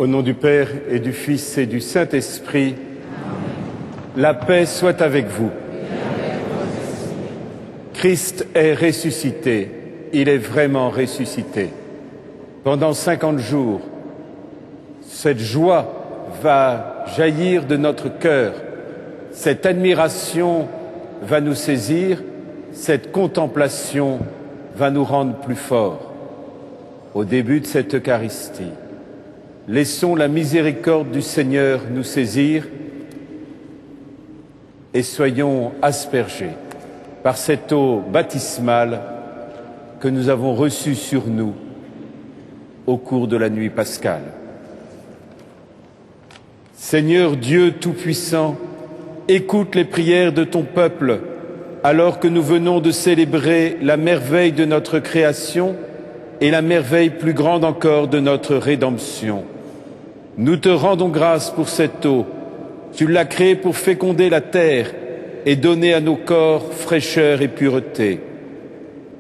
Au nom du Père et du Fils et du Saint-Esprit, la paix soit avec vous. Christ est ressuscité, il est vraiment ressuscité. Pendant 50 jours, cette joie va jaillir de notre cœur, cette admiration va nous saisir, cette contemplation va nous rendre plus forts. Au début de cette Eucharistie, laissons la miséricorde du Seigneur nous saisir et soyons aspergés par cette eau baptismale que nous avons reçue sur nous au cours de la nuit pascale. Seigneur Dieu Tout-Puissant, écoute les prières de ton peuple alors que nous venons de célébrer la merveille de notre création et la merveille plus grande encore de notre rédemption. Nous te rendons grâce pour cette eau. Tu l'as créée pour féconder la terre et donner à nos corps fraîcheur et pureté.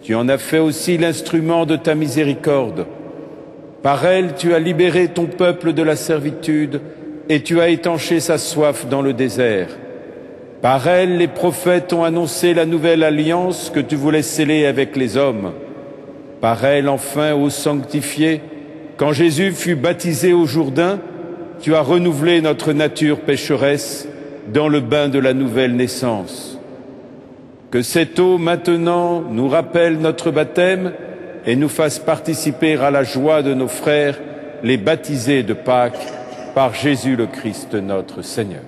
Tu en as fait aussi l'instrument de ta miséricorde. Par elle, tu as libéré ton peuple de la servitude et tu as étanché sa soif dans le désert. Par elle, les prophètes ont annoncé la nouvelle alliance que tu voulais sceller avec les hommes. Par elle, enfin, ô sanctifié, quand Jésus fut baptisé au Jourdain, tu as renouvelé notre nature pécheresse dans le bain de la nouvelle naissance. Que cette eau maintenant nous rappelle notre baptême et nous fasse participer à la joie de nos frères, les baptisés de Pâques, par Jésus le Christ notre Seigneur.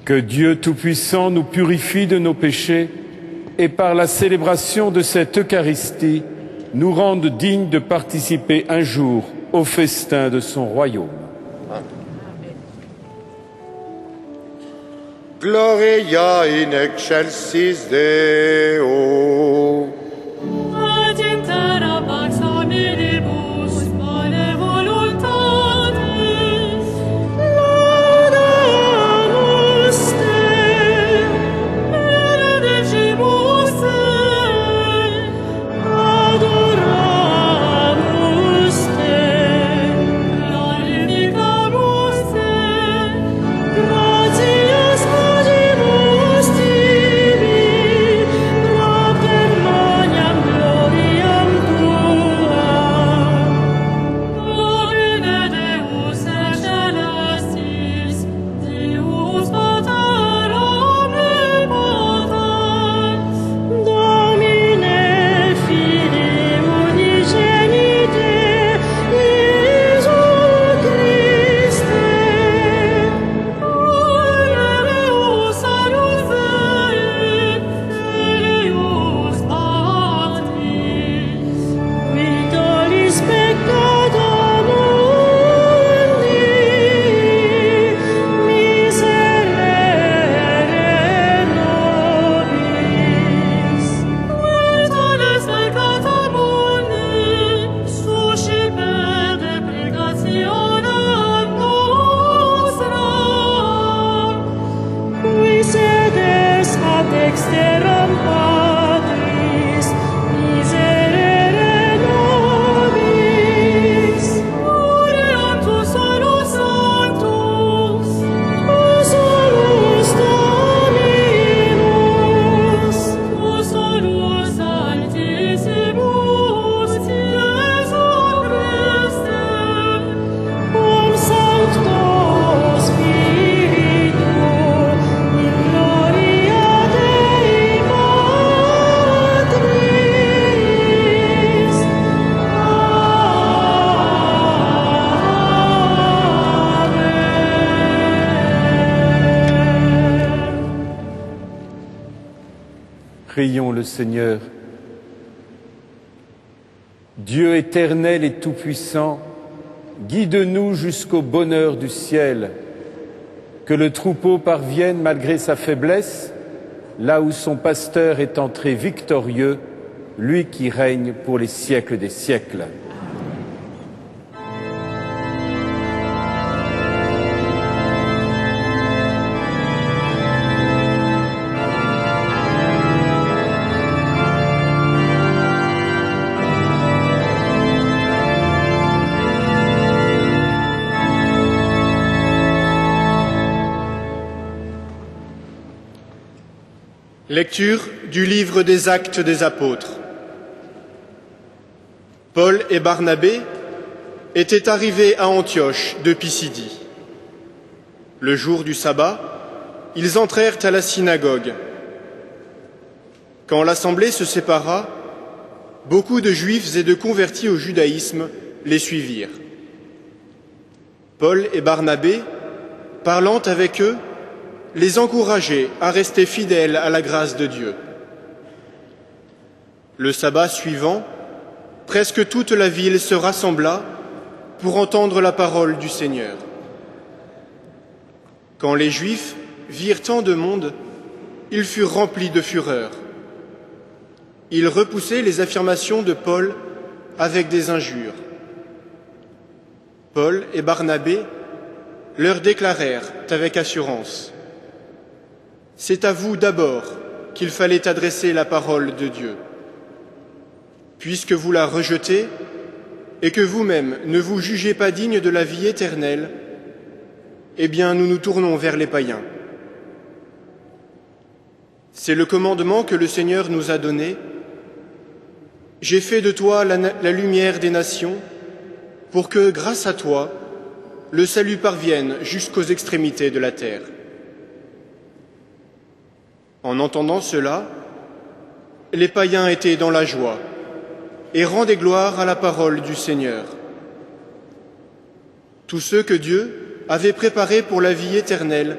Que Dieu Tout-Puissant nous purifie de nos péchés et par la célébration de cette Eucharistie, nous rende dignes de participer un jour au festin de son royaume. Gloria in excelsis Deo. Ad intera pax hominibus vale voluntatis. Laudamus te, benedicimus te, adoramus te, glorificamus te, gratias audimus tibi, propter magnam gloriam tuam. Domine Deus et celestis, Deus Pater omnipotens, Domine Filii unigenite, Iesu Christe, Deus salus Dei, Filius Pactis, qui tollis peccata mundi, miserere nobis. Qui tollis peccata mundi, suscipe deprecationem nostram. Qui sedes ad dexteram Patris, miserere nobis. Orientu solus sanctus, o solus Dominus, o solus altissimus, Iesu Christe, quam sancto Spiritu, in gloria Dei Patris. Amen. Prions le Seigneur. Dieu éternel et tout-puissant, guide-nous jusqu'au bonheur du ciel. Que le troupeau parvienne, malgré sa faiblesse, là où son pasteur est entré victorieux, lui qui règne pour les siècles des siècles. Lecture du livre des Actes des Apôtres. Paul et Barnabé étaient arrivés à Antioche de Pisidie. Le jour du sabbat, ils entrèrent à la synagogue. Quand l'assemblée se sépara, beaucoup de Juifs et de convertis au judaïsme les suivirent. Paul et Barnabé, parlant avec eux, les encourageaient à rester fidèles à la grâce de Dieu. Le sabbat suivant, presque toute la ville se rassembla pour entendre la parole du Seigneur. Quand les Juifs virent tant de monde, ils furent remplis de fureur. Ils repoussaient les affirmations de Paul avec des injures. Paul et Barnabé leur déclarèrent avec assurance: « C'est à vous d'abord qu'il fallait adresser la parole de Dieu. Puisque vous la rejetez et que vous-même ne vous jugez pas digne de la vie éternelle, eh bien nous nous tournons vers les païens. C'est le commandement que le Seigneur nous a donné. J'ai fait de toi la lumière des nations, pour que, grâce à toi, le salut parvienne jusqu'aux extrémités de la terre. » En entendant cela, les païens étaient dans la joie et rendaient gloire à la parole du Seigneur. Tous ceux que Dieu avait préparés pour la vie éternelle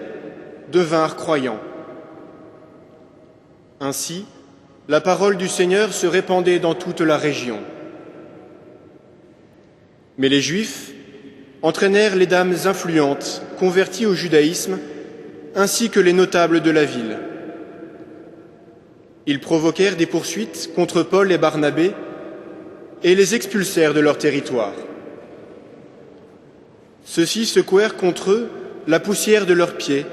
devinrent croyants. Ainsi, la parole du Seigneur se répandait dans toute la région. Mais les Juifs entraînèrent les dames influentes, converties au judaïsme, ainsi que les notables de la ville. Ils provoquèrent des poursuites contre Paul et Barnabé et les expulsèrent de leur territoire. Ceux-ci secouèrent contre eux la poussière de leurs pieds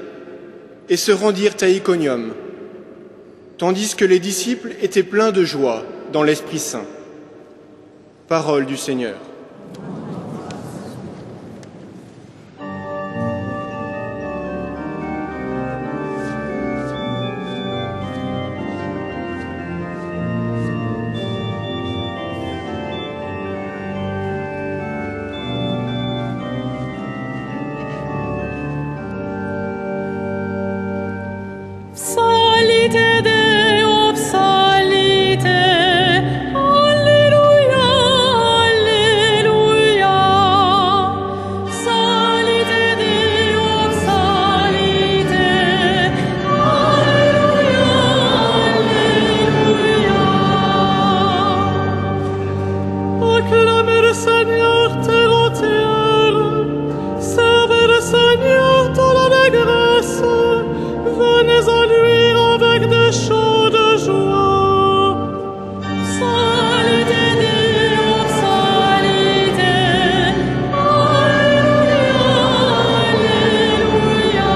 et se rendirent à Iconium, tandis que les disciples étaient pleins de joie dans l'Esprit Saint. Parole du Seigneur. Salite Deo, salite, Alleluia, Alleluia. Salite Deo, salite, Alleluia, Alleluia. Acclamez le Seigneur, terre entière, servez le Seigneur dans l'allégresse. Venez à lui avec des chants de joie. Salite Deo, salite, Alleluia, Alleluia.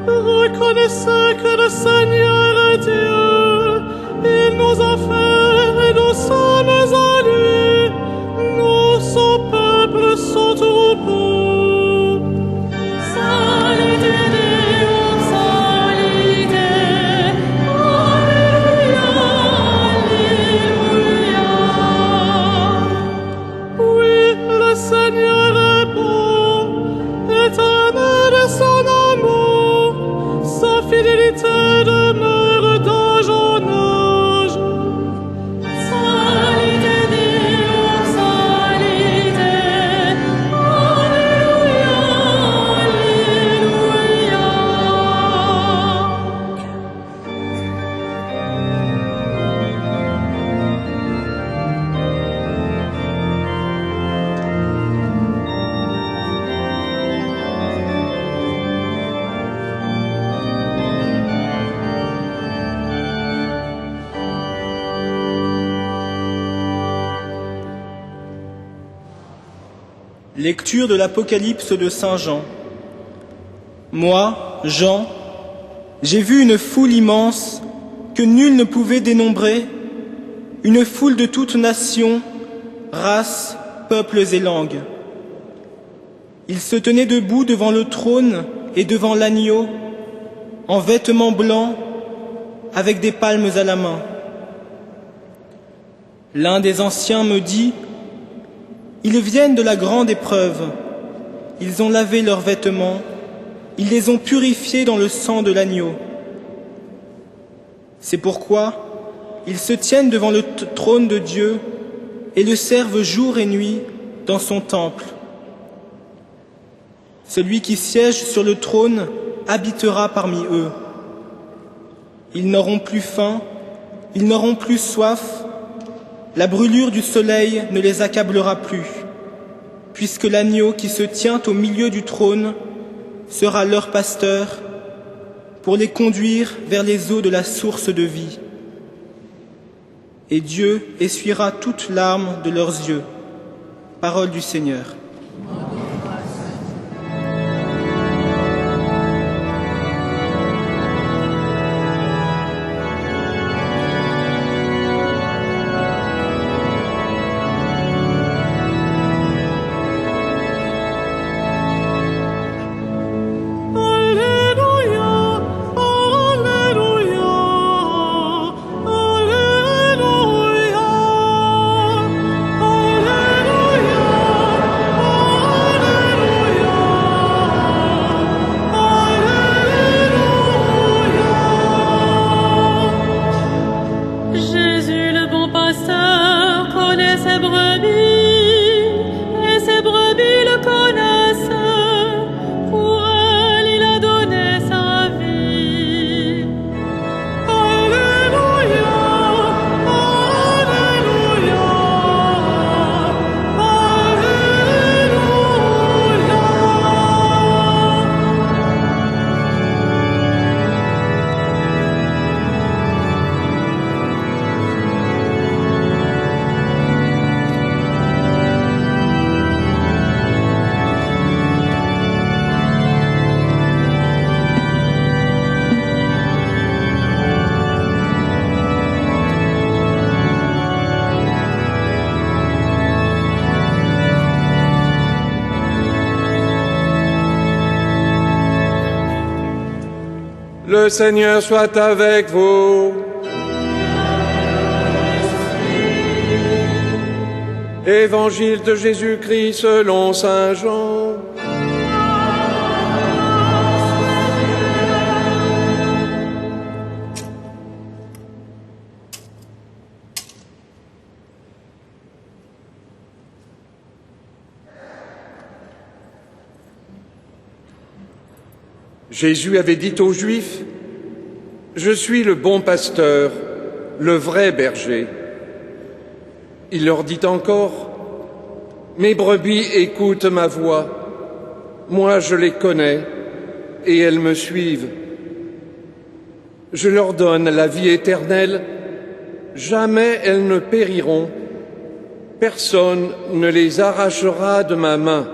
Reconnaissez que le Seigneur est Dieu. Il nous a fait et nous sommes à lui. Nous, son peuple, son troupeau. Salite Deo, salite, Alleluia, Alleluia. Oui, le Seigneur est bon, éternel est son amour, sa fidélité demeure d'âge en âge. Salite Deo, salite, Alleluia, Alleluia. Lecture de l'Apocalypse de Saint Jean. Moi, Jean, j'ai vu une foule immense que nul ne pouvait dénombrer, une foule de toutes nations, races, peuples et langues. Ils se tenaient debout devant le trône et devant l'agneau, en vêtements blancs, avec des palmes à la main. L'un des anciens me dit: ils viennent de la grande épreuve, ils ont lavé leurs vêtements, ils les ont purifiés dans le sang de l'agneau. C'est pourquoi ils se tiennent devant le trône de Dieu et le servent jour et nuit dans son temple. Celui qui siège sur le trône habitera parmi eux. Ils n'auront plus faim, ils n'auront plus soif, la brûlure du soleil ne les accablera plus, puisque l'agneau qui se tient au milieu du trône sera leur pasteur pour les conduire vers les eaux de la source de vie. Et Dieu essuiera toute larme de leurs yeux. Parole du Seigneur. Alleluia, Alleluia, Alleluia. Le Seigneur soit avec vous. Évangile de Jésus-Christ selon saint Jean. Jésus avait dit aux Juifs: « Je suis le bon pasteur, le vrai berger. » Il leur dit encore: « Mes brebis écoutent ma voix. Moi je les connais et elles me suivent. Je leur donne la vie éternelle. Jamais elles ne périront. Personne ne les arrachera de ma main.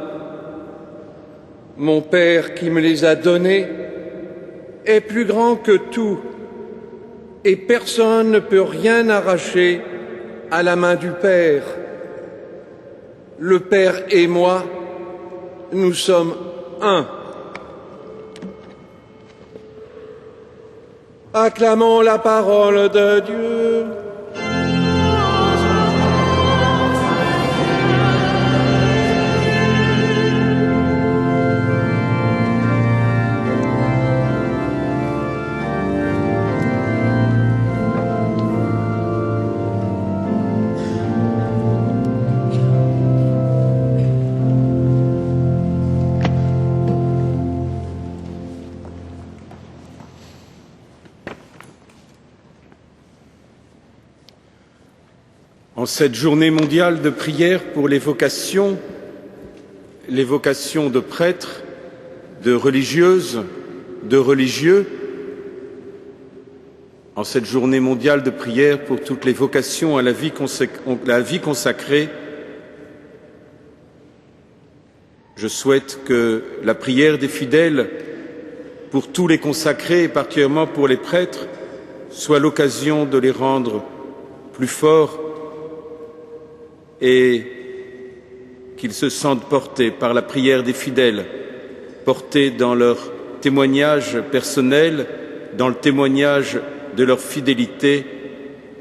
Mon Père qui me les a donnés est plus grand que tout, et personne ne peut rien arracher à la main du Père. Le Père et moi, nous sommes un. » Acclamons la parole de Dieu. En cette journée mondiale de prière pour les vocations de prêtres, de religieuses, de religieux, en cette journée mondiale de prière pour toutes les vocations à la vie consacrée, je souhaite que la prière des fidèles pour tous les consacrés, et particulièrement pour les prêtres, soit l'occasion de les rendre plus forts et qu'ils se sentent portés par la prière des fidèles, portés dans leur témoignage personnel, dans le témoignage de leur fidélité,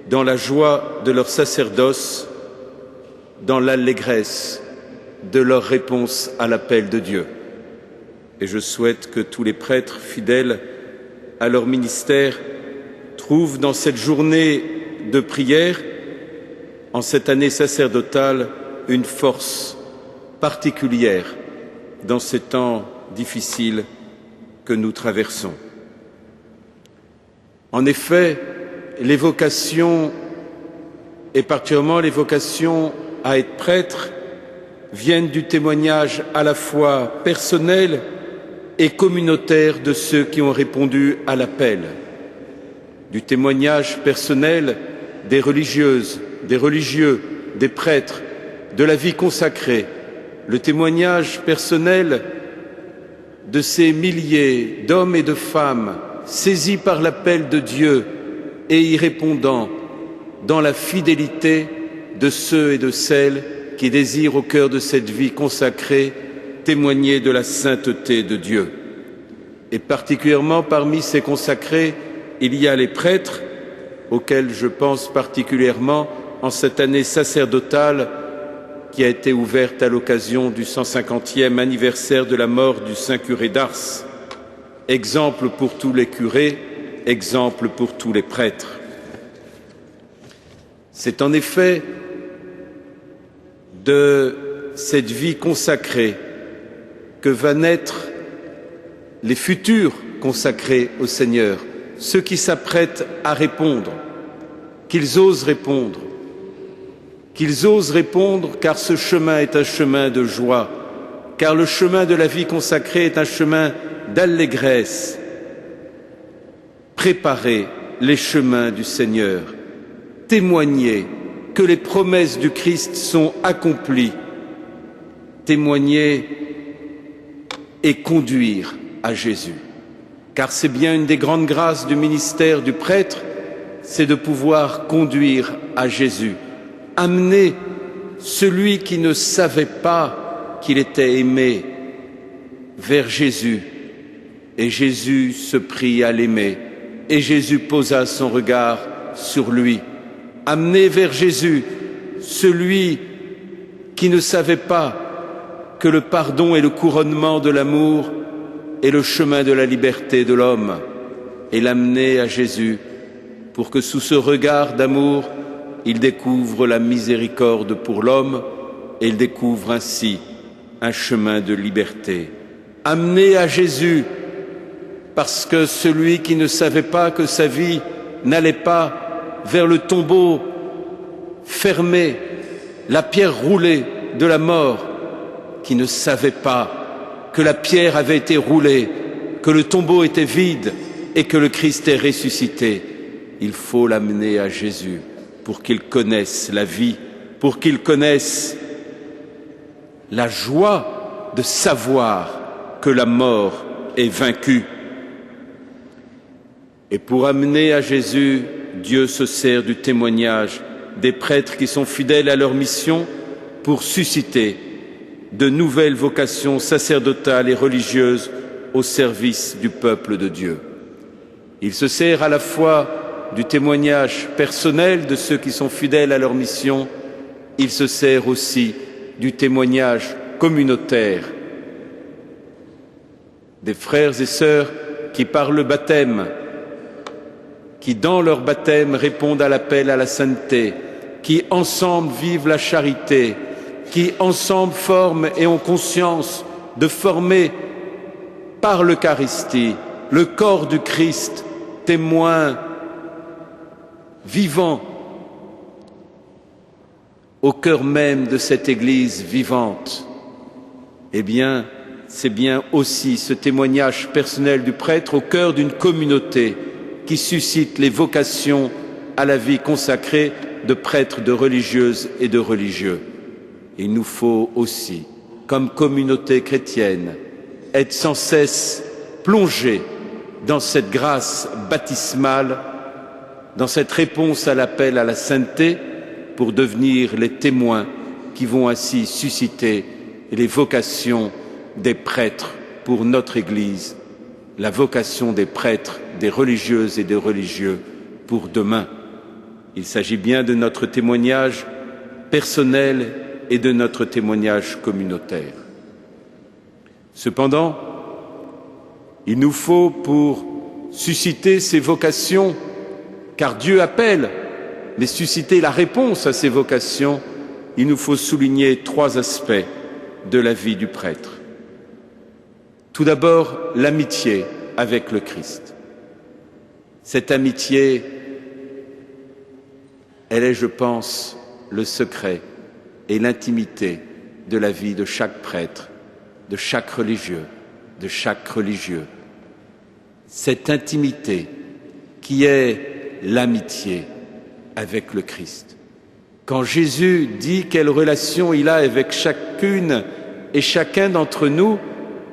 dans la joie de leur sacerdoce, dans l'allégresse de leur réponse à l'appel de Dieu. Et je souhaite que tous les prêtres fidèles à leur ministère trouvent dans cette journée de prière, en cette année sacerdotale, une force particulière dans ces temps difficiles que nous traversons. En effet, les vocations, et particulièrement les vocations à être prêtre, viennent du témoignage à la fois personnel et communautaire de ceux qui ont répondu à l'appel, du témoignage personnel des religieuses, des religieux, des prêtres, de la vie consacrée, le témoignage personnel de ces milliers d'hommes et de femmes saisis par l'appel de Dieu et y répondant dans la fidélité de ceux et de celles qui désirent au cœur de cette vie consacrée témoigner de la sainteté de Dieu. Et particulièrement parmi ces consacrés, il y a les prêtres, auxquels je pense particulièrement en cette année sacerdotale qui a été ouverte à l'occasion du 150e anniversaire de la mort du saint curé d'Ars. Exemple pour tous les curés, exemple pour tous les prêtres. C'est en effet de cette vie consacrée que va naître les futurs consacrés au Seigneur, ceux qui s'apprêtent à répondre, qu'ils osent répondre, car ce chemin est un chemin de joie, car le chemin de la vie consacrée est un chemin d'allégresse. Préparez les chemins du Seigneur, témoignez que les promesses du Christ sont accomplies, témoignez et conduire à Jésus. Car c'est bien une des grandes grâces du ministère du prêtre, c'est de pouvoir conduire à Jésus, amener celui qui ne savait pas qu'il était aimé vers Jésus Et Jésus se prit à l'aimer, et Jésus posa son regard sur lui. Amenez vers Jésus celui qui ne savait pas que le pardon est le couronnement de l'amour et le chemin de la liberté de l'homme, et l'amener à Jésus pour que sous ce regard d'amour, il découvre la miséricorde pour l'homme et il découvre ainsi un chemin de liberté. Amener à Jésus parce que celui qui ne savait pas que sa vie n'allait pas vers le tombeau fermé, la pierre roulée de la mort, qui ne savait pas que la pierre avait été roulée, que le tombeau était vide et que le Christ est ressuscité. Il faut l'amener à Jésus pour qu'il connaisse la vie, pour qu'il connaisse la joie de savoir que la mort est vaincue. Et pour amener à Jésus, Dieu se sert du témoignage des prêtres qui sont fidèles à leur mission pour susciter de nouvelles vocations sacerdotales et religieuses au service du peuple de Dieu. Il se sert à la fois du témoignage personnel de ceux qui sont fidèles à leur mission, il se sert aussi du témoignage communautaire des frères et sœurs qui, par le baptême, qui dans leur baptême répondent à l'appel à la sainteté, qui ensemble vivent la charité, qui ensemble forment et ont conscience de former par l'Eucharistie le corps du Christ, témoin vivant au cœur même de cette Église vivante. Eh bien, c'est bien aussi ce témoignage personnel du prêtre au cœur d'une communauté qui suscite les vocations à la vie consacrée de prêtres, de religieuses et de religieux. Il nous faut aussi, comme communauté chrétienne, être sans cesse plongés dans cette grâce baptismale, dans cette réponse à l'appel à la sainteté, pour devenir les témoins qui vont ainsi susciter les vocations des prêtres pour notre Église, la vocation des prêtres, des religieuses et des religieux pour demain. Il s'agit bien de notre témoignage personnel et de notre témoignage communautaire. Cependant, il nous faut, pour susciter ces vocations, car Dieu appelle, mais susciter la réponse à ces vocations, il nous faut souligner 3 aspects de la vie du prêtre. Tout d'abord, l'amitié avec le Christ. Cette amitié, elle est, je pense, le secret et l'intimité de la vie de chaque prêtre, de chaque religieux, de chaque religieux. Cette intimité qui est l'amitié avec le Christ. Quand Jésus dit quelle relation il a avec chacune et chacun d'entre nous,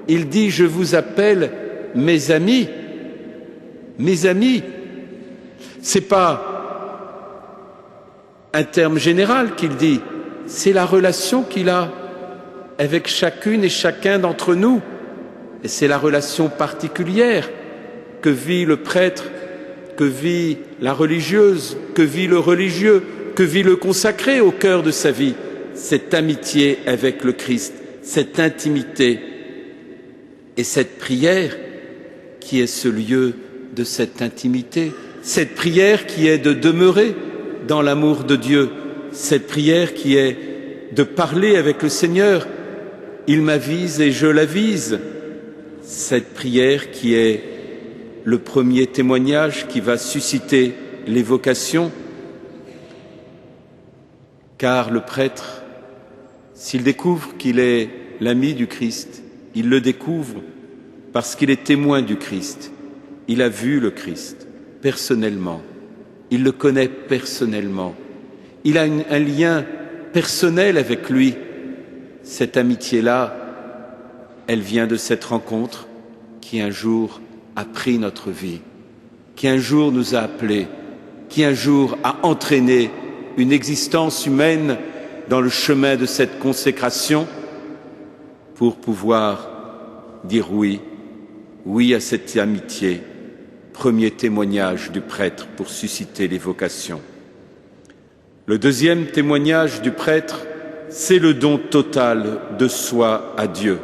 il dit « Je vous appelle mes amis ». Mes amis, c'est pas un terme général qu'il dit, c'est la relation qu'il a avec chacune et chacun d'entre nous. Et c'est la relation particulière que vit le prêtre, que vit la religieuse, que vit le religieux, que vit le consacré au cœur de sa vie. Cette amitié avec le Christ, cette intimité et cette prière qui est ce lieu de cette intimité, cette prière qui est de demeurer dans l'amour de Dieu, cette prière qui est de parler avec le Seigneur, il m'avise et je l'avise, cette prière qui est le premier témoignage qui va susciter les vocations, car le prêtre, s'il découvre qu'il est l'ami du Christ, il le découvre parce qu'il est témoin du Christ. Il a vu le Christ personnellement, il le connaît personnellement, il a un lien personnel avec lui. Cette amitié-là, elle vient de cette rencontre qui un jour a pris notre vie, qui un jour nous a appelés, qui un jour a entraîné une existence humaine dans le chemin de cette consécration pour pouvoir dire oui Oui à cette amitié, premier témoignage du prêtre pour susciter les vocations. Le deuxième témoignage du prêtre, c'est le don total de soi à Dieu.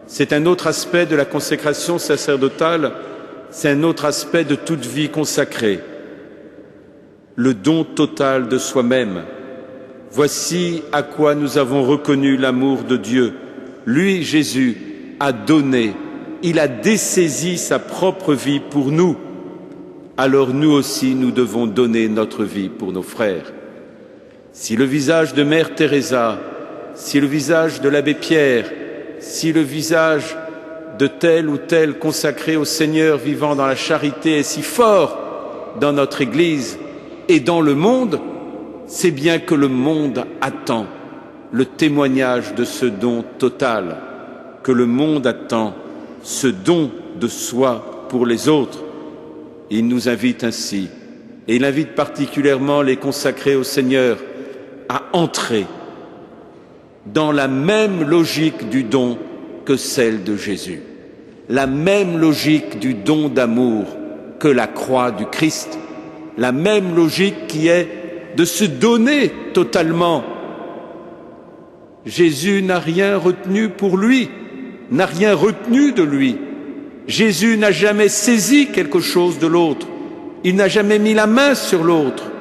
C'est un autre aspect de la consécration sacerdotale, c'est un autre aspect de toute vie consacrée. Le don total de soi-même. Voici à quoi nous avons reconnu l'amour de Dieu. Lui, Jésus, a donné, il a dessaisi sa propre vie pour nous. Alors nous aussi, nous devons donner notre vie pour nos frères. Si le visage de Mère Teresa, si le visage de l'abbé Pierre, si le visage de tel ou tel consacré au Seigneur vivant dans la charité est si fort dans notre Église et dans le monde, c'est bien que le monde attend le témoignage de ce don total, que le monde attend ce don de soi pour les autres. Il nous invite ainsi, et il invite particulièrement les consacrés au Seigneur à entrer dans la même logique du don que celle de Jésus, la même logique du don d'amour que la croix du Christ, la même logique qui est de se donner totalement. Jésus n'a rien retenu pour lui, n'a rien retenu de lui. Jésus n'a jamais saisi quelque chose de l'autre, il n'a jamais mis la main sur l'autre.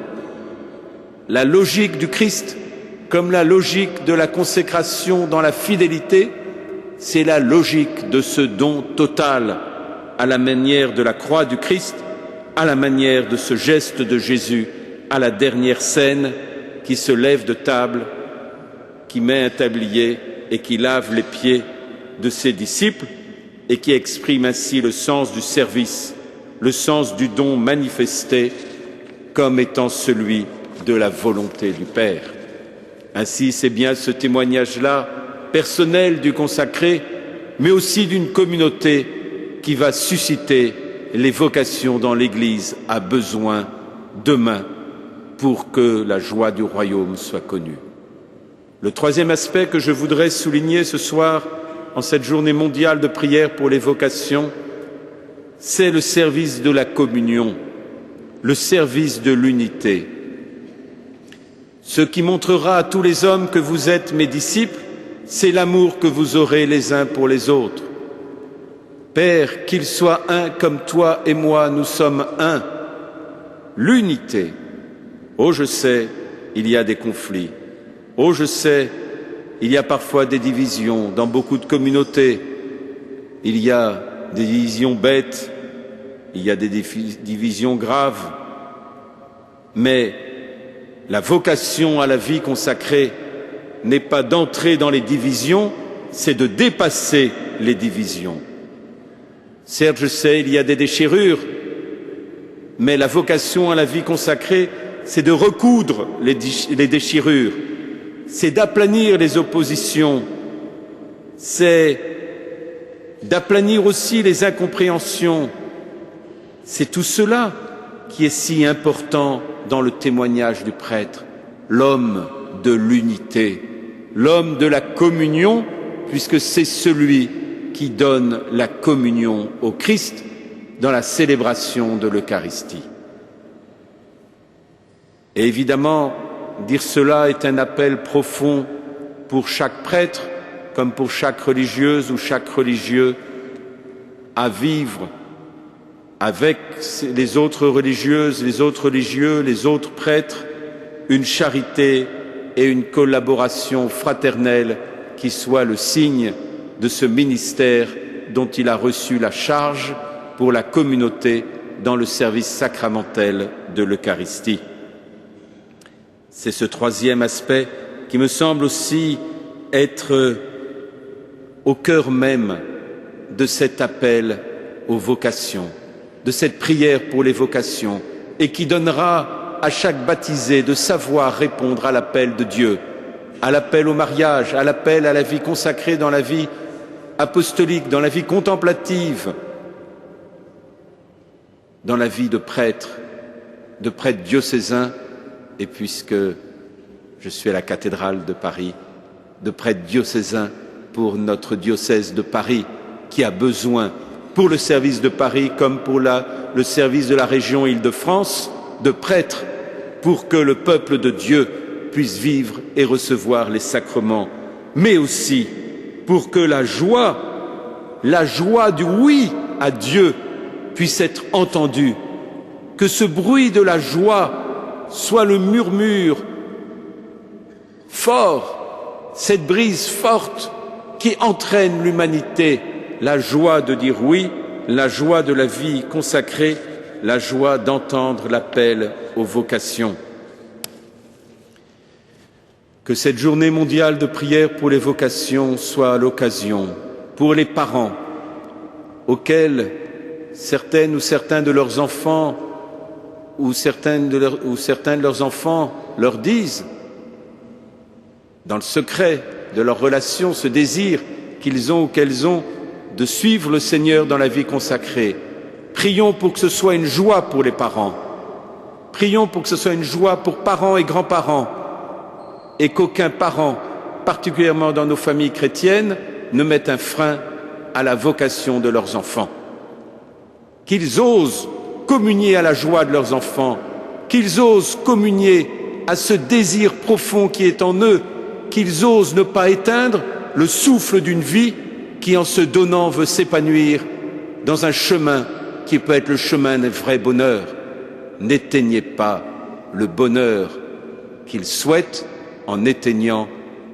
La logique du Christ, comme la logique de la consécration dans la fidélité, c'est la logique de ce don total, à la manière de la croix du Christ, à la manière de ce geste de Jésus à la dernière scène, qui se lève de table, qui met un tablier et qui lave les pieds de ses disciples et qui exprime ainsi le sens du service, le sens du don manifesté comme étant celui de la volonté du Père. Ainsi, c'est bien ce témoignage-là, personnel du consacré, mais aussi d'une communauté qui va susciter les vocations dont l'Église a besoin demain pour que la joie du royaume soit connue. Le troisième aspect que je voudrais souligner ce soir, en cette journée mondiale de prière pour les vocations, c'est le service de la communion, le service de l'unité. Ce qui montrera à tous les hommes que vous êtes mes disciples, c'est l'amour que vous aurez les uns pour les autres. Père, qu'ils soient un comme toi et moi, nous sommes un. L'unité. Oh, je sais, il y a des conflits. Oh, je sais, il y a parfois des divisions dans beaucoup de communautés. Il y a des divisions bêtes, il y a des divisions graves. Mais la vocation à la vie consacrée n'est pas d'entrer dans les divisions, c'est de dépasser les divisions. Certes, je sais, il y a des déchirures, mais la vocation à la vie consacrée, c'est de recoudre les déchirures, c'est d'aplanir les oppositions, c'est d'aplanir aussi les incompréhensions. C'est tout cela qui est si important dans le témoignage du prêtre, l'homme de l'unité, l'homme de la communion, puisque c'est celui qui donne la communion au Christ dans la célébration de l'Eucharistie. Et évidemment, dire cela est un appel profond pour chaque prêtre, comme pour chaque religieuse ou chaque religieux, à vivre avec les autres religieuses, les autres religieux, les autres prêtres, une charité et une collaboration fraternelle qui soit le signe de ce ministère dont il a reçu la charge pour la communauté dans le service sacramentel de l'Eucharistie. C'est ce troisième aspect qui me semble aussi être au cœur même de cet appel aux vocations, de cette prière pour les vocations, et qui donnera à chaque baptisé de savoir répondre à l'appel de Dieu, à l'appel au mariage, à l'appel à la vie consacrée dans la vie apostolique, dans la vie contemplative, dans la vie de prêtre diocésain, et puisque je suis à la cathédrale de Paris, de prêtre diocésain pour notre diocèse de Paris, qui a besoin pour le service de Paris comme pour le service de la région Île-de-France, de prêtres, pour que le peuple de Dieu puisse vivre et recevoir les sacrements, mais aussi pour que la joie du oui à Dieu puisse être entendue, que ce bruit de la joie soit le murmure fort, cette brise forte qui entraîne l'humanité, la joie de dire oui, la joie de la vie consacrée, la joie d'entendre l'appel aux vocations. Que cette journée mondiale de prière pour les vocations soit l'occasion pour les parents auxquels certaines ou certains de leurs enfants ou certains de leurs enfants leur disent, dans le secret de leur relation, ce désir qu'ils ont ou qu'elles ont de suivre le Seigneur dans la vie consacrée. Prions pour que ce soit une joie pour les parents. Prions pour que ce soit une joie pour parents et grands-parents, et qu'aucun parent, particulièrement dans nos familles chrétiennes, ne mette un frein à la vocation de leurs enfants. Qu'ils osent communier à la joie de leurs enfants, qu'ils osent communier à ce désir profond qui est en eux, qu'ils osent ne pas éteindre le souffle d'une vie qui, en se donnant, veut s'épanouir dans un chemin qui peut être le chemin d'un vrai bonheur. N'éteignez pas le bonheur qu'ils souhaitent en éteignant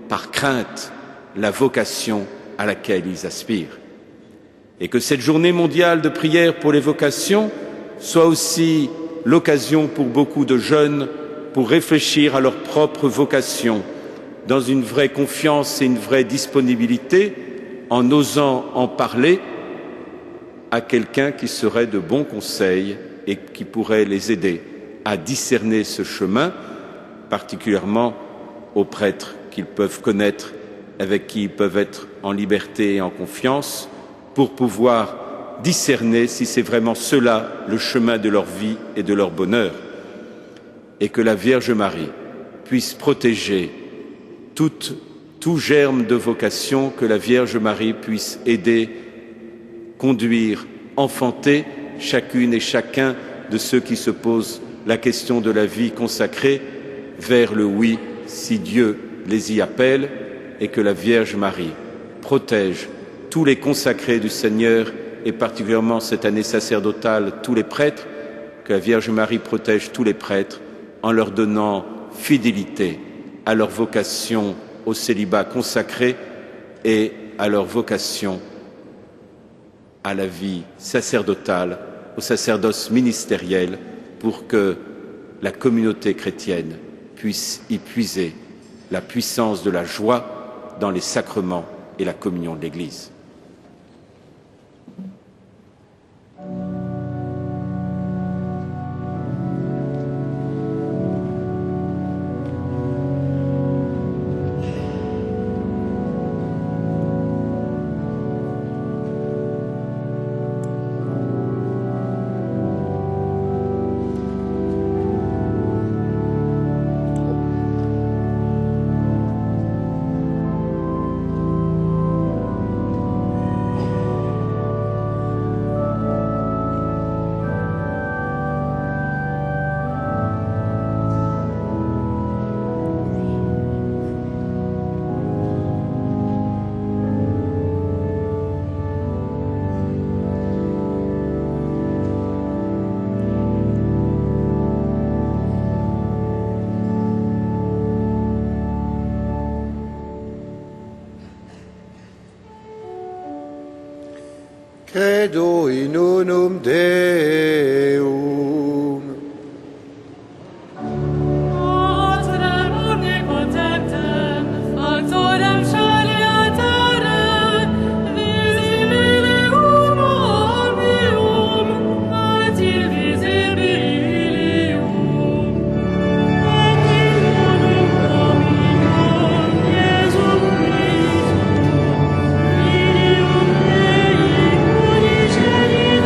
par crainte la vocation à laquelle ils aspirent. Et que cette journée mondiale de prière pour les vocations soit aussi l'occasion pour beaucoup de jeunes pour réfléchir à leur propre vocation dans une vraie confiance et une vraie disponibilité, en osant en parler à quelqu'un qui serait de bons conseils et qui pourrait les aider à discerner ce chemin, particulièrement aux prêtres qu'ils peuvent connaître, avec qui ils peuvent être en liberté et en confiance, pour pouvoir discerner si c'est vraiment cela le chemin de leur vie et de leur bonheur. Et que la Vierge Marie puisse protéger tout germe de vocation, que la Vierge Marie puisse aider, conduire, enfanter chacune et chacun de ceux qui se posent la question de la vie consacrée vers le oui, si Dieu les y appelle, et que la Vierge Marie protège tous les consacrés du Seigneur, et particulièrement cette année sacerdotale, tous les prêtres, que la Vierge Marie protège tous les prêtres en leur donnant fidélité à leur vocation au célibat consacré et à leur vocation à la vie sacerdotale, au sacerdoce ministériel, pour que la communauté chrétienne puisse y puiser la puissance de la joie dans les sacrements et la communion de l'Église. Credo in unum Deum. Patrem omnipotentem, factorem saliatere, visibilium omnium, et invisibilium. Et in unum Dominum, Iesum Christum, Filium Dei, unigenito,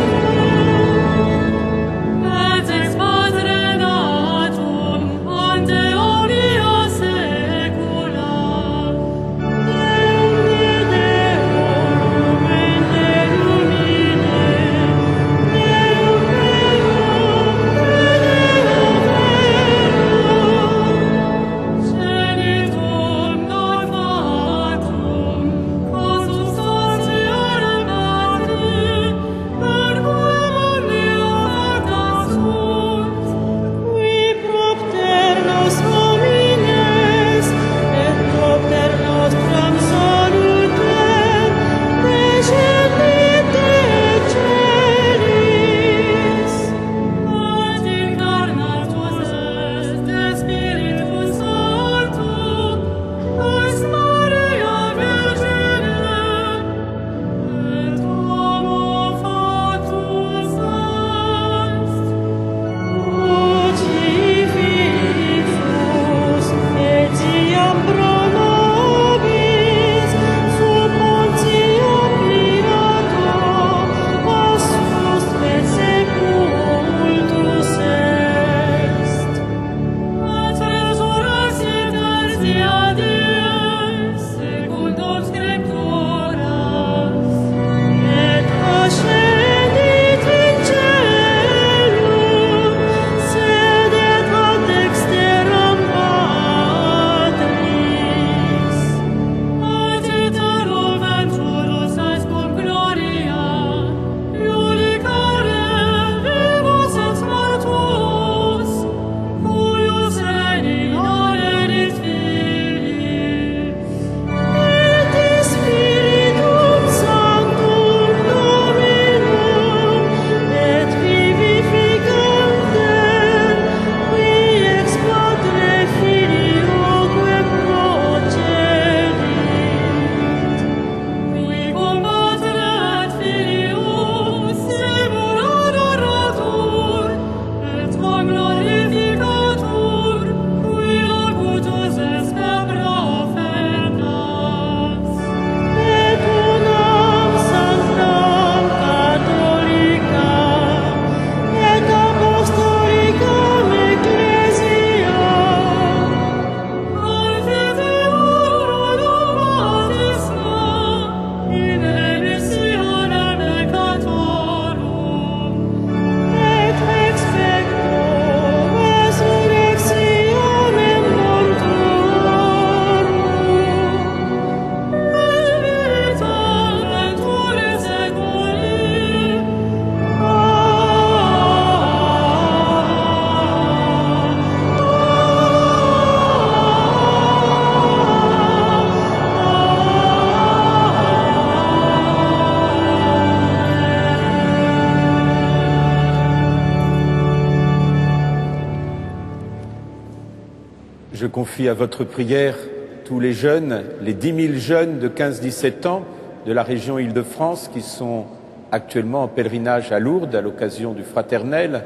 confie à votre prière tous les jeunes, les 10 000 jeunes de 15-17 ans de la région Île-de-France qui sont actuellement en pèlerinage à Lourdes à l'occasion du fraternel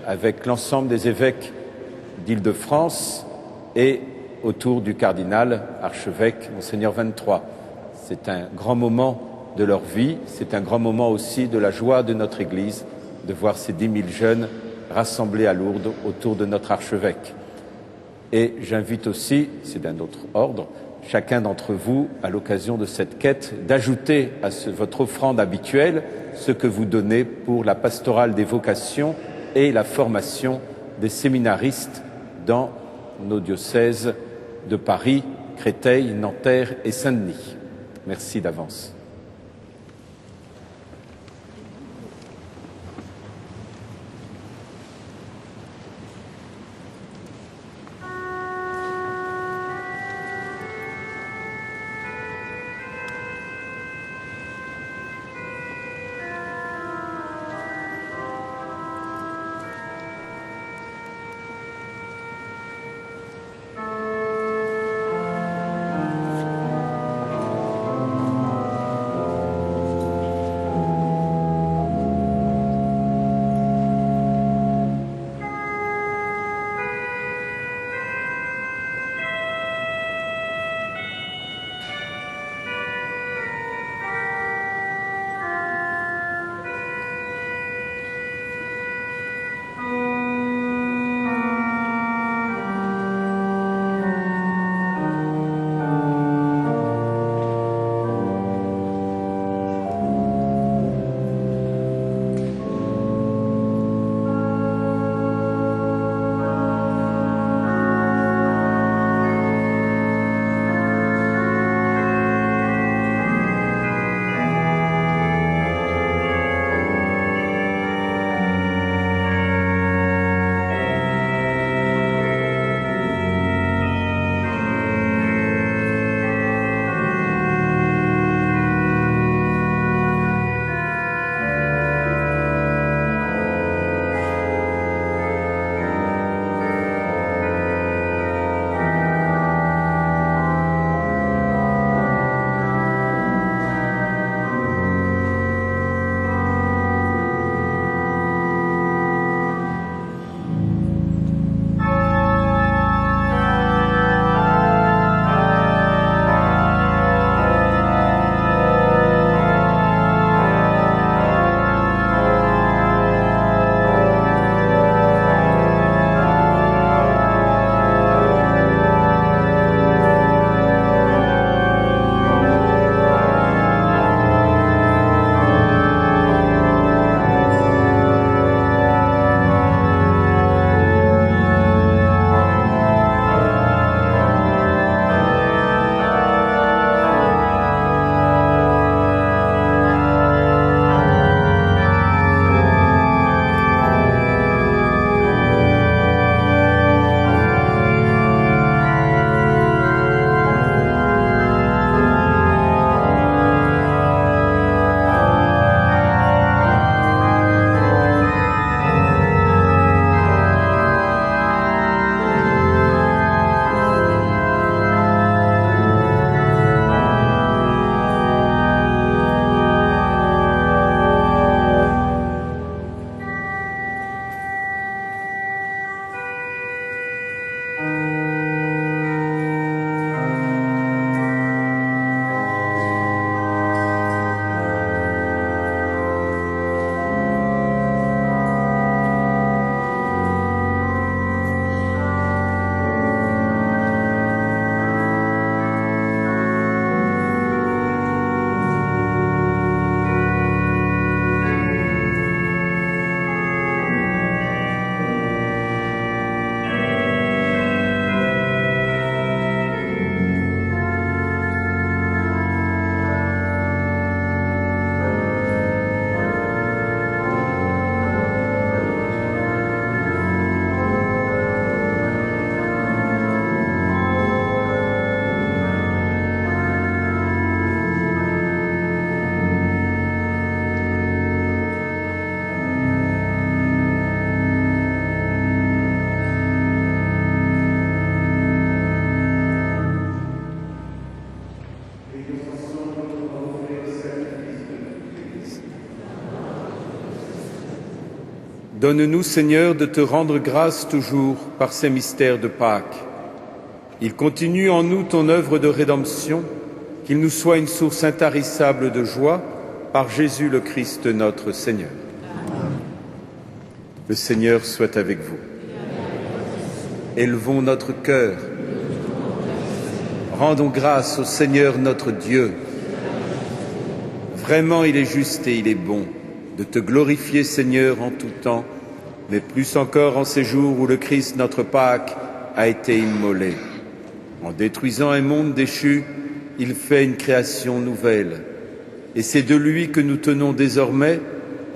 avec l'ensemble des évêques d'Île-de-France et autour du cardinal archevêque Monseigneur 23. C'est un grand moment de leur vie, c'est un grand moment aussi de la joie de notre Église de voir ces 10 000 jeunes rassemblés à Lourdes autour de notre archevêque. Et j'invite aussi, c'est d'un autre ordre, chacun d'entre vous, à l'occasion de cette quête, d'ajouter à votre offrande habituelle ce que vous donnez pour la pastorale des vocations et la formation des séminaristes dans nos diocèses de Paris, Créteil, Nanterre et Saint-Denis. Merci d'avance. Donne-nous, Seigneur, de te rendre grâce toujours par ces mystères de Pâques. Il continue en nous ton œuvre de rédemption, qu'il nous soit une source intarissable de joie, par Jésus le Christ notre Seigneur. Le Seigneur soit avec vous. Élevons notre cœur. Rendons grâce au Seigneur notre Dieu. Vraiment, il est juste et il est bon de te glorifier, Seigneur, en tout temps, mais plus encore en ces jours où le Christ, notre Pâque, a été immolé. En détruisant un monde déchu, il fait une création nouvelle. Et c'est de lui que nous tenons désormais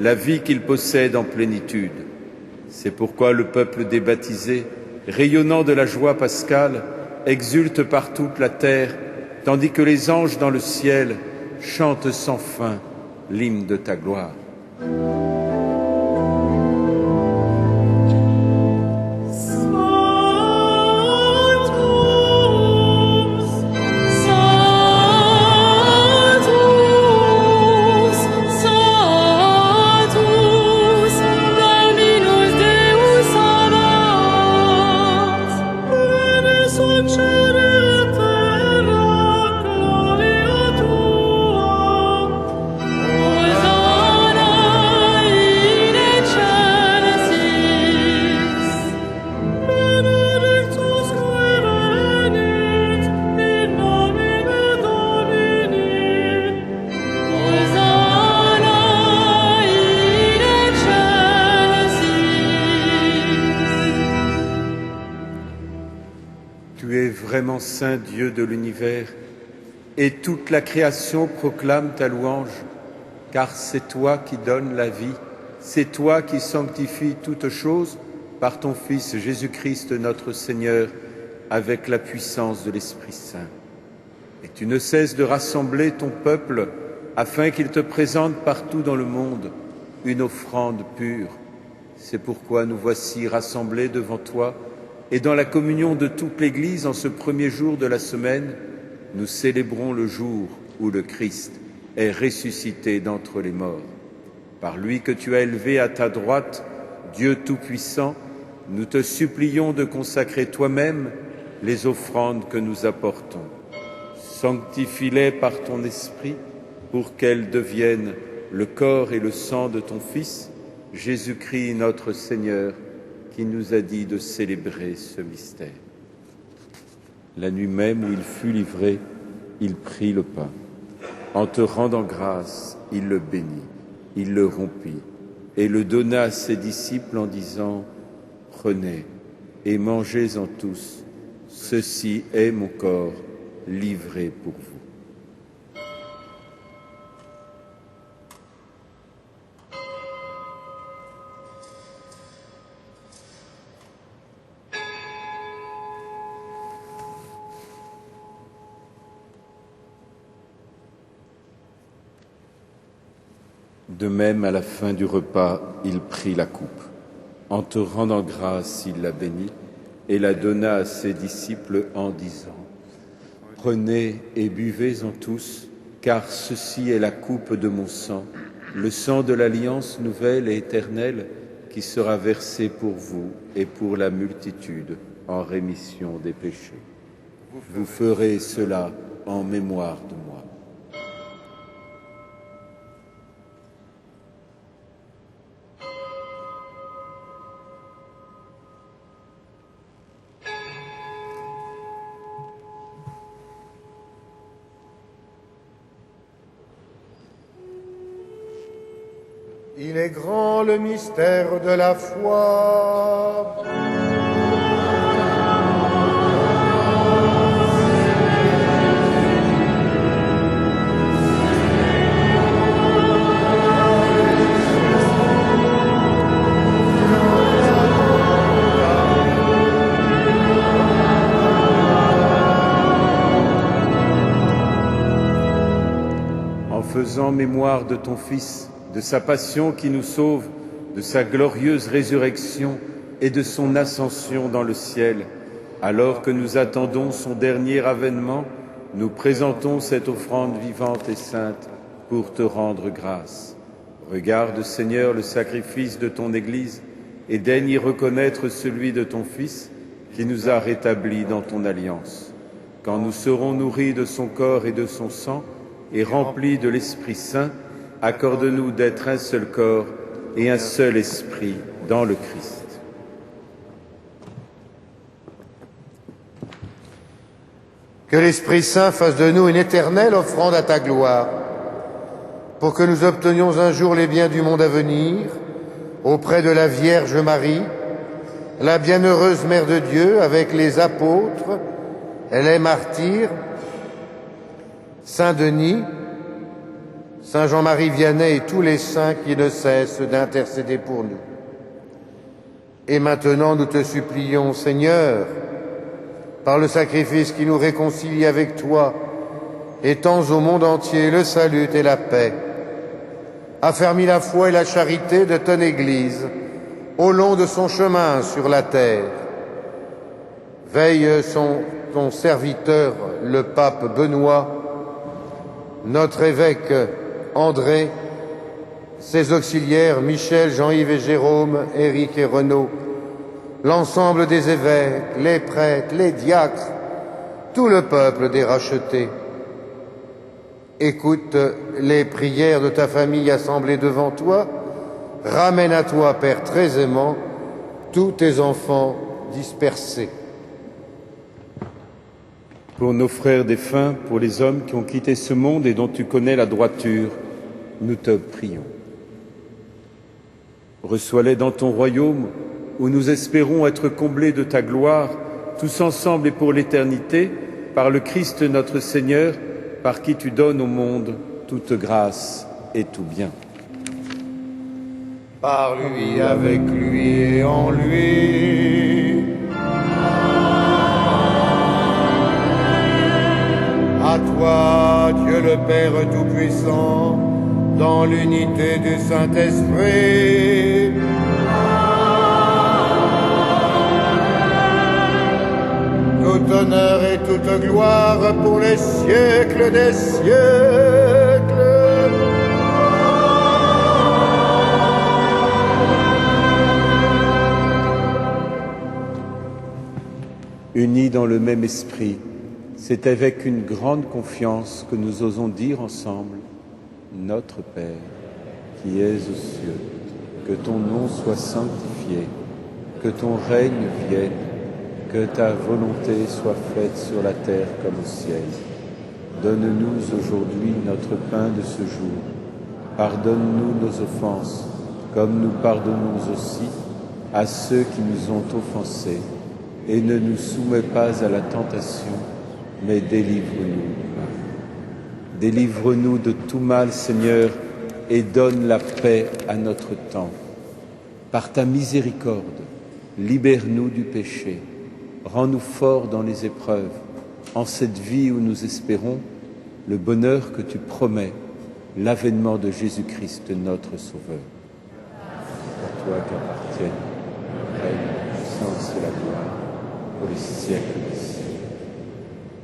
la vie qu'il possède en plénitude. C'est pourquoi le peuple des baptisés, rayonnant de la joie pascale, exulte par toute la terre, tandis que les anges dans le ciel chantent sans fin l'hymne de ta gloire. Vraiment saint Dieu de l'univers, et toute la création proclame ta louange, car c'est toi qui donnes la vie, c'est toi qui sanctifies toutes choses par ton Fils Jésus-Christ notre Seigneur, avec la puissance de l'Esprit Saint. Et tu ne cesses de rassembler ton peuple afin qu'il te présente partout dans le monde une offrande pure. C'est pourquoi nous voici rassemblés devant toi, et dans la communion de toute l'Église, en ce premier jour de la semaine, nous célébrons le jour où le Christ est ressuscité d'entre les morts. Par lui que tu as élevé à ta droite, Dieu Tout-Puissant, nous te supplions de consacrer toi-même les offrandes que nous apportons. Sanctifie-les par ton Esprit pour qu'elles deviennent le corps et le sang de ton Fils, Jésus-Christ notre Seigneur, qui nous a dit de célébrer ce mystère. La nuit même où il fut livré, il prit le pain. En te rendant grâce, il le bénit, il le rompit et le donna à ses disciples en disant « Prenez et mangez-en tous, ceci est mon corps livré pour vous. » De même, à la fin du repas, il prit la coupe. En te rendant grâce, il la bénit et la donna à ses disciples en disant « Prenez et buvez-en tous, car ceci est la coupe de mon sang, le sang de l'alliance nouvelle et éternelle qui sera versé pour vous et pour la multitude en rémission des péchés. Vous ferez cela en mémoire de moi. » Il est grand le mystère de la foi. En faisant mémoire de ton Fils, de sa passion qui nous sauve, de sa glorieuse résurrection et de son ascension dans le ciel, alors que nous attendons son dernier avènement, nous présentons cette offrande vivante et sainte pour te rendre grâce. Regarde, Seigneur, le sacrifice de ton Église et daigne y reconnaître celui de ton Fils qui nous a rétablis dans ton alliance. Quand nous serons nourris de son corps et de son sang et remplis de l'Esprit Saint, accorde-nous d'être un seul corps et un seul esprit dans le Christ. Que l'Esprit Saint fasse de nous une éternelle offrande à ta gloire, pour que nous obtenions un jour les biens du monde à venir, auprès de la Vierge Marie, la bienheureuse Mère de Dieu, avec les apôtres, les martyrs, Saint Denis, Saint Jean-Marie Vianney et tous les saints qui ne cessent d'intercéder pour nous. Et maintenant, nous te supplions, Seigneur, par le sacrifice qui nous réconcilie avec toi, étends au monde entier le salut et la paix. Affermis la foi et la charité de ton Église au long de son chemin sur la terre. Veille ton serviteur, le pape Benoît, notre évêque André, ses auxiliaires Michel, Jean-Yves et Jérôme, Éric et Renaud, l'ensemble des évêques, les prêtres, les diacres, tout le peuple des rachetés. Écoute les prières de ta famille assemblée devant toi. Ramène à toi, Père très aimant, tous tes enfants dispersés. Pour nos frères défunts, pour les hommes qui ont quitté ce monde et dont tu connais la droiture, nous te prions. Reçois-les dans ton royaume, où nous espérons être comblés de ta gloire, tous ensemble et pour l'éternité, par le Christ notre Seigneur, par qui tu donnes au monde toute grâce et tout bien. Par lui, avec lui et en lui. À toi, Dieu le Père Tout-Puissant, dans l'unité du Saint-Esprit, tout honneur et toute gloire pour les siècles des siècles. Unis dans le même esprit, c'est avec une grande confiance que nous osons dire ensemble: Notre Père, qui es aux cieux, que ton nom soit sanctifié, que ton règne vienne, que ta volonté soit faite sur la terre comme au ciel. Donne-nous aujourd'hui notre pain de ce jour. Pardonne-nous nos offenses, comme nous pardonnons aussi à ceux qui nous ont offensés. Et ne nous soumets pas à la tentation, mais délivre-nous du mal. Délivre-nous de tout mal, Seigneur, et donne la paix à notre temps. Par ta miséricorde, libère-nous du péché. Rends-nous forts dans les épreuves, en cette vie où nous espérons le bonheur que tu promets, l'avènement de Jésus-Christ, notre Sauveur. C'est à toi qu'appartiennent le règne, la puissance et la gloire pour les siècles des siècles.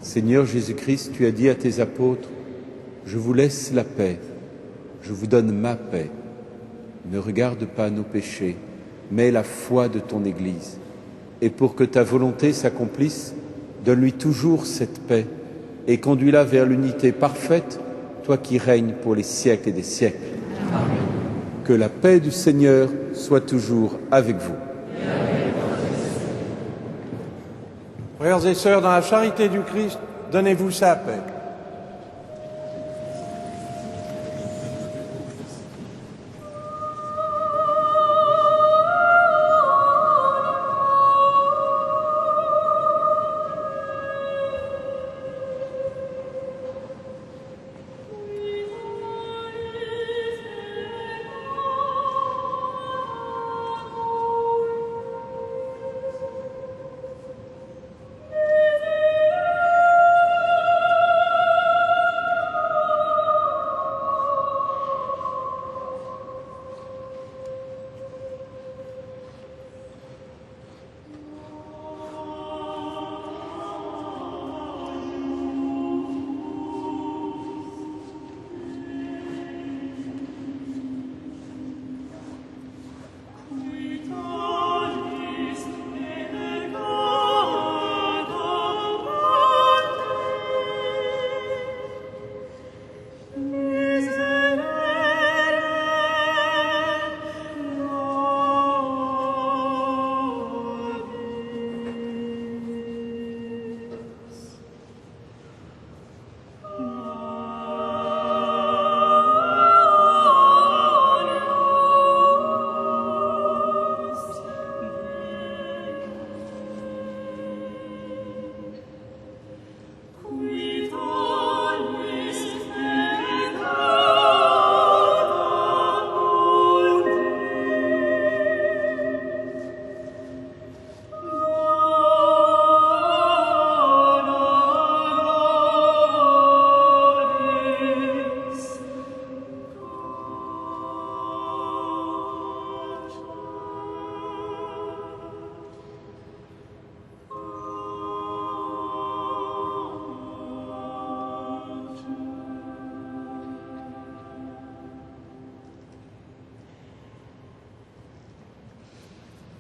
Seigneur Jésus-Christ, tu as dit à tes apôtres: je vous laisse la paix, je vous donne ma paix. Ne regarde pas nos péchés, mais la foi de ton Église. Et pour que ta volonté s'accomplisse, donne-lui toujours cette paix et conduis-la vers l'unité parfaite, toi qui règnes pour les siècles et des siècles. Amen. Que la paix du Seigneur soit toujours avec vous. Frères et sœurs, dans la charité du Christ, donnez-vous sa paix.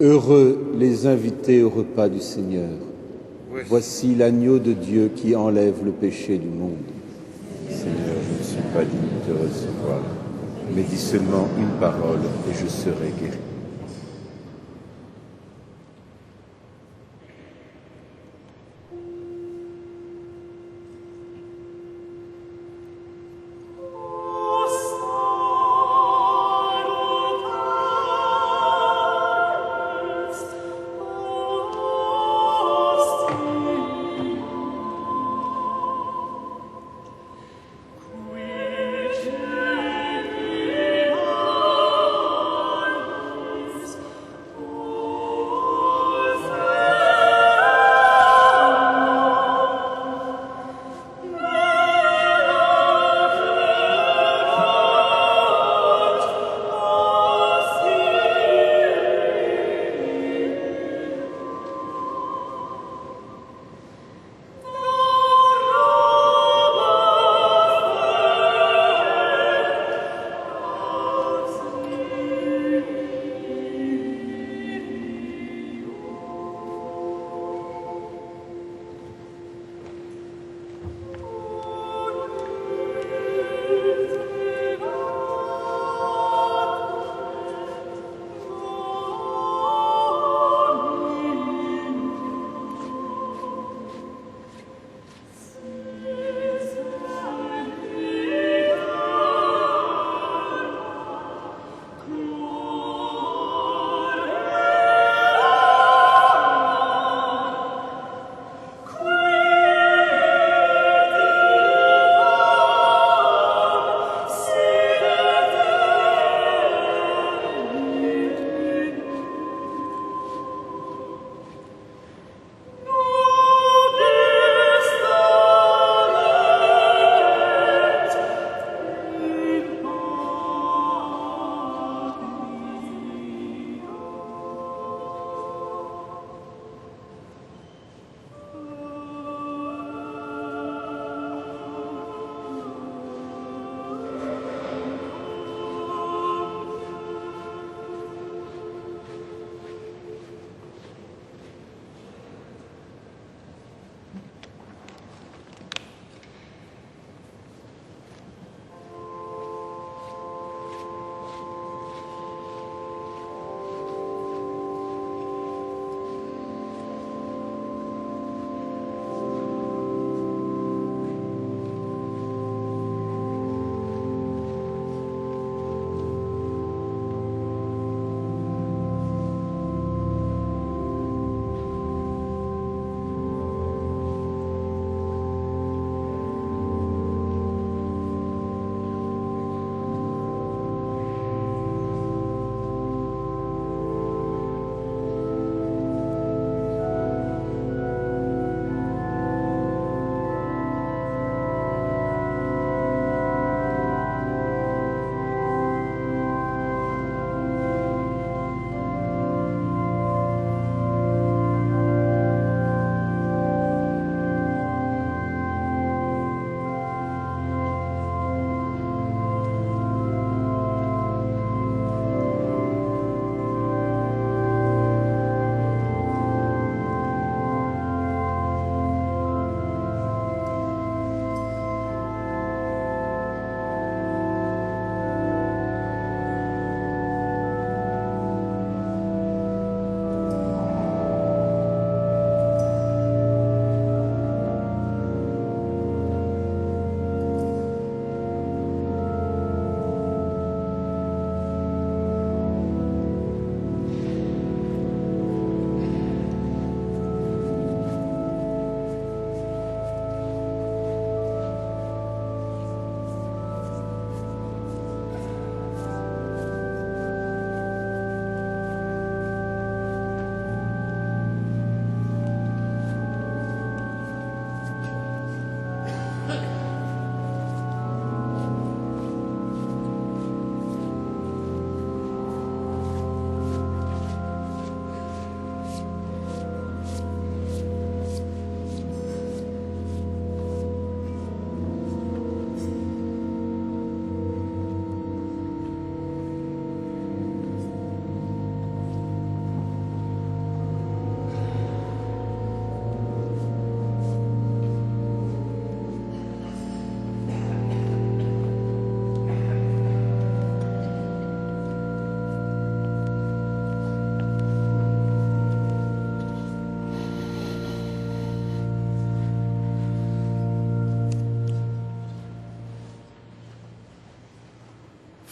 Heureux les invités au repas du Seigneur. Voici l'agneau de Dieu qui enlève le péché du monde. Seigneur, je ne suis pas digne de te recevoir, mais dis seulement une parole et je serai guéri.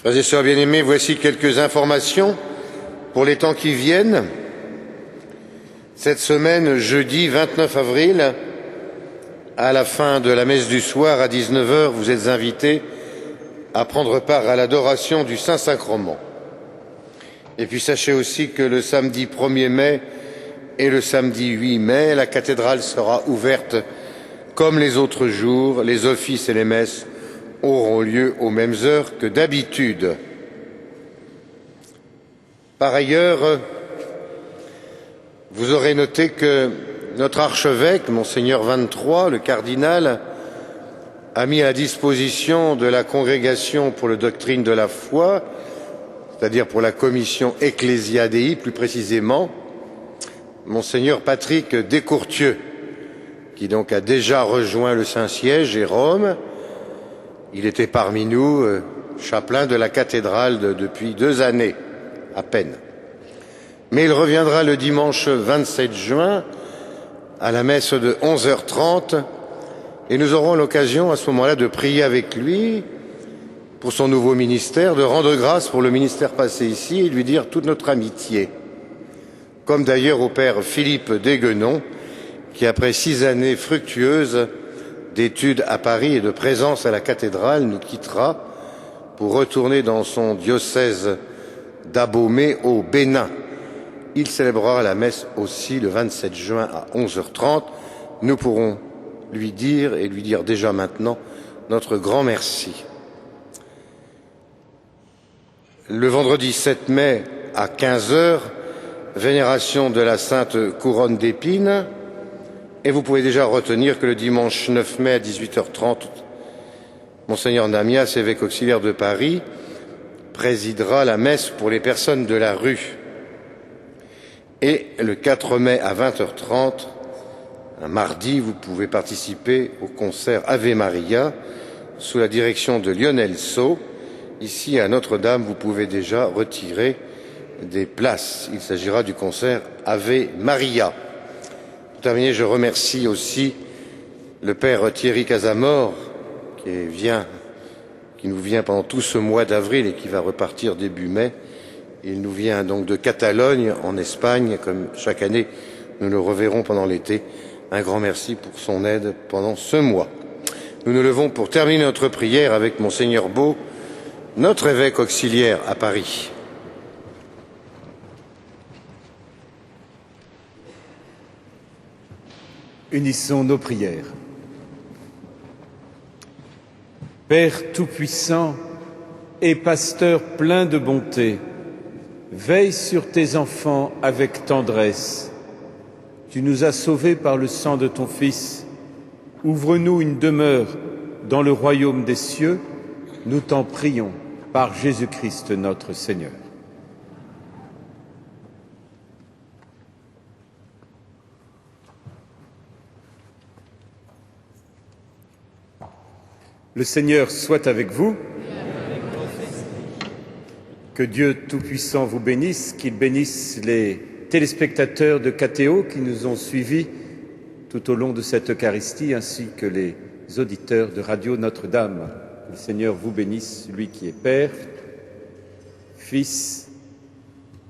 Frères et sœurs bien-aimés, voici quelques informations pour les temps qui viennent. Cette semaine, jeudi 29 avril, à la fin de la messe du soir à 19 h, vous êtes invités à prendre part à l'adoration du Saint-Sacrement. Et puis sachez aussi que le samedi 1er mai et le samedi 8 mai, la cathédrale sera ouverte comme les autres jours. Les offices et les messes auront lieu aux mêmes heures que d'habitude. Par ailleurs, vous aurez noté que notre archevêque, Monseigneur 23, le cardinal, a mis à disposition de la Congrégation pour la doctrine de la foi, c'est-à-dire pour la commission Ecclesia Dei plus précisément, Monseigneur Patrick Descourtieux, qui donc a déjà rejoint le Saint-Siège et Rome. Il était parmi nous, chapelain de la cathédrale depuis 2 années à peine. Mais il reviendra le dimanche 27 juin à la messe de 11h30 et nous aurons l'occasion à ce moment-là de prier avec lui pour son nouveau ministère, de rendre grâce pour le ministère passé ici et lui dire toute notre amitié. Comme d'ailleurs au père Philippe Desguenon, qui après 6 années fructueuses d'études à Paris et de présence à la cathédrale nous quittera pour retourner dans son diocèse d'Abomey au Bénin. Il célébrera la messe aussi le 27 juin à 11h30. Nous pourrons lui dire et lui dire déjà maintenant notre grand merci. Le vendredi 7 mai à 15 h, vénération de la Sainte Couronne d'Épines. Et vous pouvez déjà retenir que le dimanche 9 mai à 18h30, Monseigneur Namias, évêque auxiliaire de Paris, présidera la messe pour les personnes de la rue. Et le 4 mai à 20h30, un mardi, vous pouvez participer au concert Ave Maria sous la direction de Lionel Sceau. Ici à Notre-Dame, vous pouvez déjà retirer des places. Il s'agira du concert Ave Maria. Pour terminer, je remercie aussi le père Thierry Casamor qui nous vient pendant tout ce mois d'avril et qui va repartir début mai. Il nous vient donc de Catalogne, en Espagne, comme chaque année nous le reverrons pendant l'été. Un grand merci pour son aide pendant ce mois. Nous nous levons pour terminer notre prière avec Monseigneur Beau, notre évêque auxiliaire à Paris. Unissons nos prières. Père Tout-Puissant et Pasteur plein de bonté, veille sur tes enfants avec tendresse. Tu nous as sauvés par le sang de ton Fils. Ouvre-nous une demeure dans le royaume des cieux, nous t'en prions, par Jésus-Christ notre Seigneur. Le Seigneur soit avec vous. Que Dieu Tout-Puissant vous bénisse, qu'il bénisse les téléspectateurs de KTO qui nous ont suivis tout au long de cette Eucharistie, ainsi que les auditeurs de Radio Notre-Dame. Que le Seigneur vous bénisse, lui qui est Père, Fils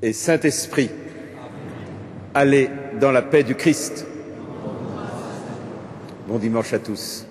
et Saint-Esprit. Allez dans la paix du Christ. Bon dimanche à tous.